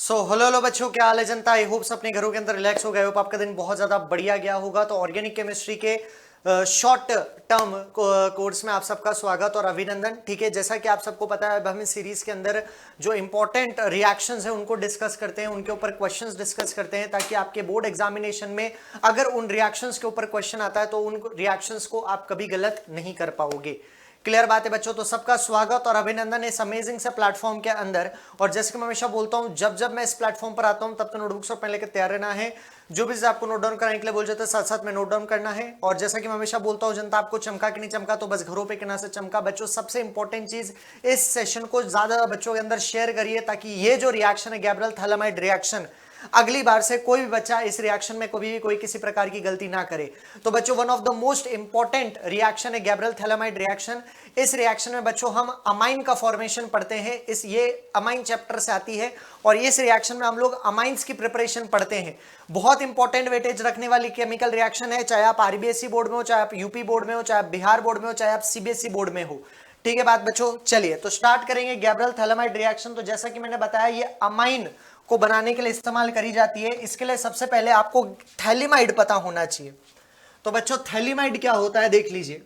Hello hello बच्चों, क्या हाल है जनता। आई होप्स अपने घरों के अंदर रिलैक्स हो गए हो। आपका दिन बहुत ज्यादा बढ़िया गया होगा। तो ऑर्गेनिक केमिस्ट्री के शॉर्ट टर्म कोर्स में आप सबका स्वागत और अभिनंदन। ठीक है, जैसा कि आप सबको पता है, अब हम इस सीरीज के अंदर जो इंपॉर्टेंट रिएक्शंस हैं उनको डिस्कस करते हैं, उनके ऊपर क्वेश्चंस डिस्कस करते हैं, ताकि आपके बोर्ड एग्जामिनेशन में अगर उन रिएक्शंस के ऊपर क्वेश्चन आता है तो उन रिएक्शंस को आप कभी गलत नहीं कर पाओगे। क्लियर बात है बच्चों। तो सबका स्वागत और अभिनंदन इस अमेजिंग से प्लेटफॉर्म के अंदर। और जैसे कि मैं हमेशा बोलता हूं, जब जब मैं इस प्लेटफॉर्म पर आता हूं तब तो नोटबुक्स और पेन लेकर तैयार रहना है। जो भी आपको नोट डाउन कराने के लिए बोल जाते हैं, साथ साथ में नोट डाउन करना है। और जैसा कि मैं हमेशा बोलता हूं, जनता आपको चमका कि नहीं चमका तो बस घरों पे किना से चमका। बच्चों सबसे इंपॉर्टेंट चीज, इस सेशन को ज्यादा बच्चों के अंदर शेयर करिए, ताकि ये जो रिएक्शन है गैब्रियल थैलेमाइड रिएक्शन, अगली बार से कोई भी बच्चा इस रिएक्शन में कभी भी कोई किसी प्रकार की गलती ना करे। तो बच्चों one of the most important reaction है गैब्रियल थैलेमाइड रिएक्शन। इस रिएक्शन में बच्चों हम अमाइन का फॉर्मेशन पढ़ते हैं। ये अमाइन चैप्टर से आती है और इस रिएक्शन में हम लोग अमाइंस की प्रिपरेशन पढ़ते हैं। बहुत इंपॉर्टेंट वेटेज रखने वाली केमिकल रिएक्शन है, चाहे आप आरबीएसई बोर्ड में हो, चाहे आप यूपी बोर्ड में हो, चाहे आप बिहार बोर्ड में हो, चाहे आप सीबीएसई बोर्ड में हो। ठीक है बात बच्चों। चलिए तो स्टार्ट करेंगे गैब्रियल थैलेमाइड रिएक्शन। तो जैसा कि मैंने बताया, ये अमाइन को बनाने के लिए इस्तेमाल करी जाती है। इसके लिए सबसे पहले आपको थैलेमाइड पता होना चाहिए। तो बच्चों थैलेमाइड क्या होता है देख लीजिए।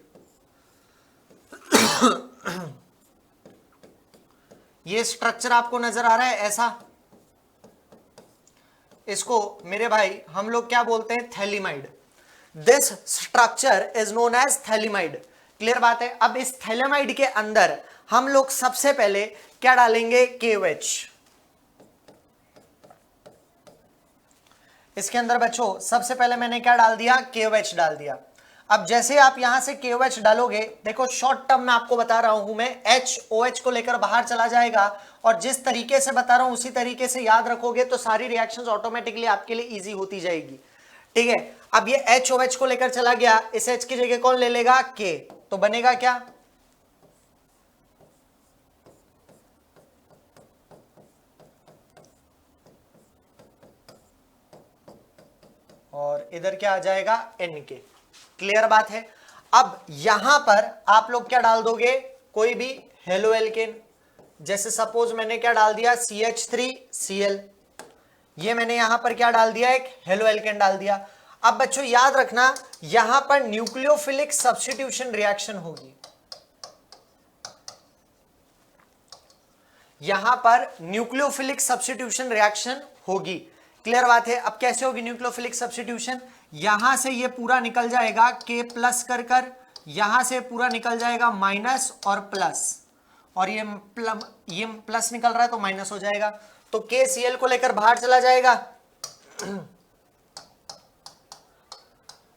ये स्ट्रक्चर आपको नजर आ रहा है ऐसा, इसको मेरे भाई हम लोग क्या बोलते हैं, thalidomide. This structure is known as thalidomide. Clear बात है। अब इस थैलेमाइड के अंदर हम लोग सबसे पहले क्या डालेंगे, KOH। इसके अंदर बच्चों सबसे पहले मैंने क्या डाल दिया, KOH डाल दिया। अब जैसे आप यहां से KOH डालोगे, देखो शॉर्ट टर्म में आपको बता रहा हूं मैं, HOH को लेकर बाहर चला जाएगा। और जिस तरीके से बता रहा हूं उसी तरीके से याद रखोगे तो सारी रिएक्शंस ऑटोमेटिकली आपके लिए इजी होती जाएगी। ठीक है। अब ये HOH को लेकर चला गया, इस H की जगह कौन ले लेगा, K। तो बनेगा क्या, और इधर क्या आ जाएगा, NK। क्लियर बात है। अब यहां पर आप लोग क्या डाल दोगे, कोई भी हेलो एल्केन। जैसे सपोज मैंने क्या डाल दिया, CH3Cl। ये मैंने यहां पर क्या डाल दिया, एक हेलो एल्केन डाल दिया। अब बच्चों याद रखना, यहां पर न्यूक्लियोफिलिक सब्स्टिट्यूशन रिएक्शन होगी। यहां पर न्यूक्लियोफिलिक सब्स्टिट्यूशन रिएक्शन होगी। क्लियर बात है। अब कैसे होगी न्यूक्लियोफिलिक सब्स्टिट्यूशन, यहां से ये पूरा निकल जाएगा K प्लस कर कर, यहां से पूरा निकल जाएगा माइनस और प्लस, और ये प्लस निकल रहा है तो माइनस हो जाएगा। तो KCl को लेकर बाहर चला जाएगा।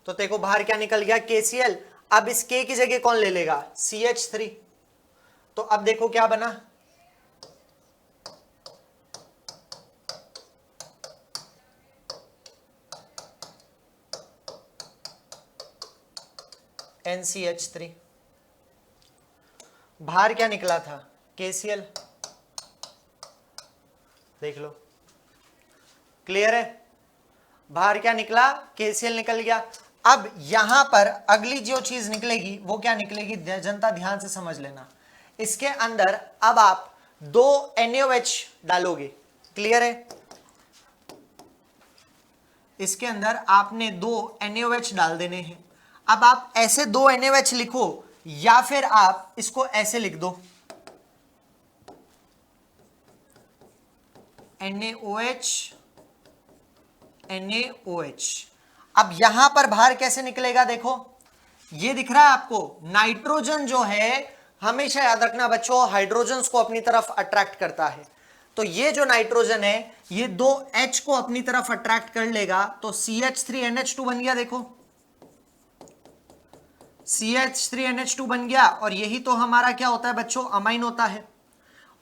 तो देखो बाहर क्या निकल गया, KCl। अब इस K की जगह कौन ले लेगा, CH3। तो अब देखो क्या बना, NCH3। बाहर क्या निकला था, KCl। देख लो, क्लियर है। बाहर क्या निकला, KCl निकल गया। अब यहां पर अगली जो चीज निकलेगी वो क्या निकलेगी, जनता ध्यान से समझ लेना। इसके अंदर अब आप 2 NaOH डालोगे। क्लियर है। इसके अंदर आपने 2 NaOH डाल देने हैं। अब आप ऐसे 2 NaOH लिखो, या फिर आप इसको ऐसे लिख दो, NaOH NaOH। अब यहां पर बाहर कैसे निकलेगा, देखो ये दिख रहा है आपको, नाइट्रोजन जो है हमेशा याद रखना बच्चों, हाइड्रोजन को अपनी तरफ अट्रैक्ट करता है। तो ये जो नाइट्रोजन है ये 2 H को अपनी तरफ अट्रैक्ट कर लेगा, तो CH3NH2 बन गया। देखो CH3NH2 बन गया, और यही तो हमारा क्या होता है बच्चों, अमाइन होता है।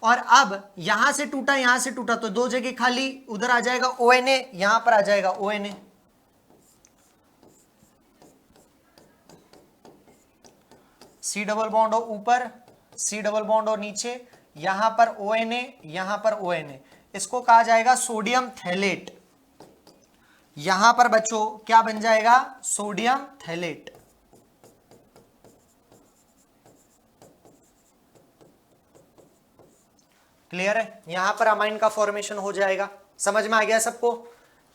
और अब यहां से टूटा यहां से टूटा तो 2 जगह खाली, उधर आ जाएगा ONA, यहां पर आ जाएगा ONA। C डबल बॉन्ड हो ऊपर, C डबल बॉन्ड हो नीचे, यहां पर ONA, यहां पर ONA। इसको कहा जाएगा सोडियम थैलेट। यहां पर बच्चों क्या बन जाएगा, सोडियम थैलेट। क्लियर है। यहां पर अमाइन का फॉर्मेशन हो जाएगा। समझ में आ गया सबको?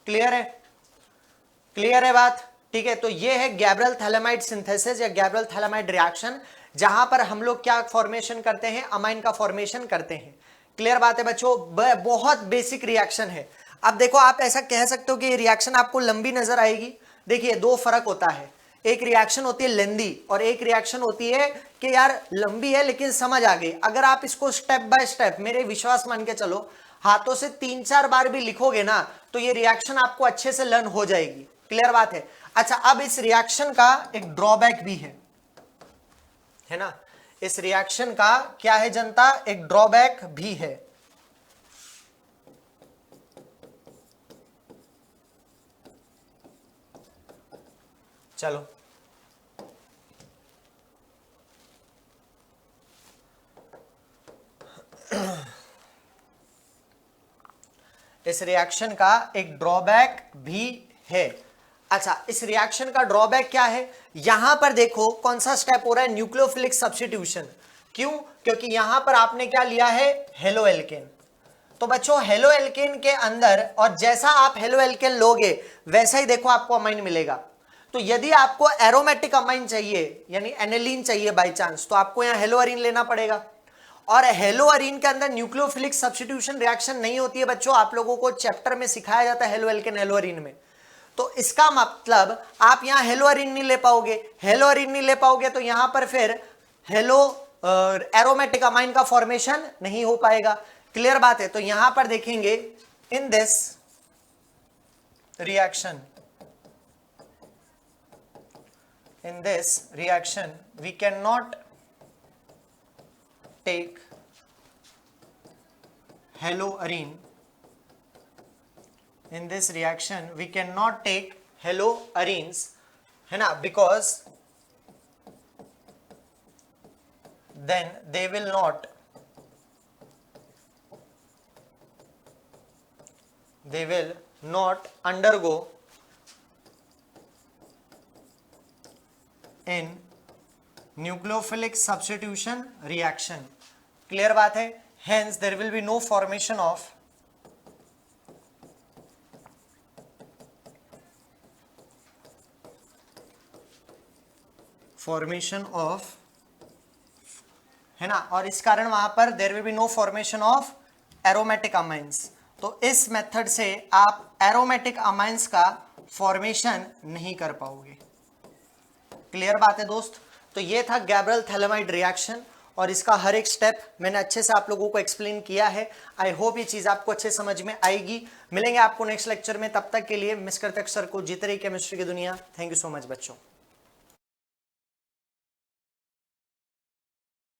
क्लियर है? क्लियर है बात? ठीक है, तो ये है गैब्रियल थैलेमाइड सिंथेसिस या गैब्रियल थैलेमाइड रिएक्शन, जहां पर हम लोग क्या फॉर्मेशन करते हैं, अमाइन का फॉर्मेशन करते हैं। क्लियर बात है बच्चों? बहुत बेसिक रिएक्शन है। अब देखो, आप ऐसा कह सकते हो कि ये रिएक्शन आपको लंबी नजर आएगी। देखिए, दो फर्क होता है, एक रिएक्शन होती है लेंदी और एक रिएक्शन होती है कि यार लंबी है लेकिन समझ आ गई। अगर आप इसको स्टेप बाय स्टेप, मेरे विश्वास मान के चलो, हाथों से 3-4 बार भी लिखोगे ना, तो ये रिएक्शन आपको अच्छे से लर्न हो जाएगी। क्लियर बात है? अच्छा, अब इस रिएक्शन का एक ड्रॉबैक भी है ना? इस रिएक्शन का क्या है जनता? एक ड्रॉबैक भी है। चलो, इस रिएक्शन का एक ड्रॉबैक भी है। अच्छा, इस रिएक्शन का ड्रॉबैक क्या है? यहां पर देखो कौन सा स्टेप हो रहा है, न्यूक्लियोफिलिक सब्स्टिट्यूशन। क्यों? क्योंकि यहां पर आपने क्या लिया है, हेलो एल्केन। तो बच्चों, हेलो एल्केन के अंदर, और जैसा आप हेलो एल्केन लोगे वैसा ही देखो आपको अमाइन मिलेगा। तो यदि आपको एरोमेटिक अमाइन चाहिए, यानी एनिलीन चाहिए बाय चांस, तो आपको यहां हेलो अरीन लेना पड़ेगा। और हेलो अरीन के अंदर न्यूक्लियोफिलिक सब्स्टिट्यूशन रिएक्शन नहीं होती है बच्चों, आप लोगों को चैप्टर में सिखाया जाता है हेलो एल्केन हेलो अरीन में। तो इसका मतलब आप यहां हेलो अरीन नहीं ले पाओगे। हेलो अरीन नहीं ले पाओगे तो यहां पर फिर हेलो एरोमेटिक अमाइन का फॉर्मेशन नहीं हो पाएगा। क्लियर बात है? तो यहां पर देखेंगे, in this reaction, we can not take haloarine. In this reaction we cannot take haloarenes, है ना, because then they will not undergo in nucleophilic substitution reaction. Clear बात है? Hence there will be no formation of है ना, और इस कारण वहां पर there will be no formation of aromatic amines. तो इस मेथड से आप एरोमेटिक अमाइंस का फॉर्मेशन नहीं कर पाओगे। क्लियर बात है दोस्त? तो ये था गैब्रियल थैलेमाइड रिएक्शन, और इसका हर एक स्टेप मैंने अच्छे से आप लोगों को एक्सप्लेन किया है। आई होप ये चीज आपको अच्छे समझ में आएगी। मिलेंगे आपको नेक्स्ट लेक्चर में, तब तक के लिए मिस करते अक्षर को, जीत रही केमिस्ट्री की दुनिया। थैंक यू सो मच बच्चों।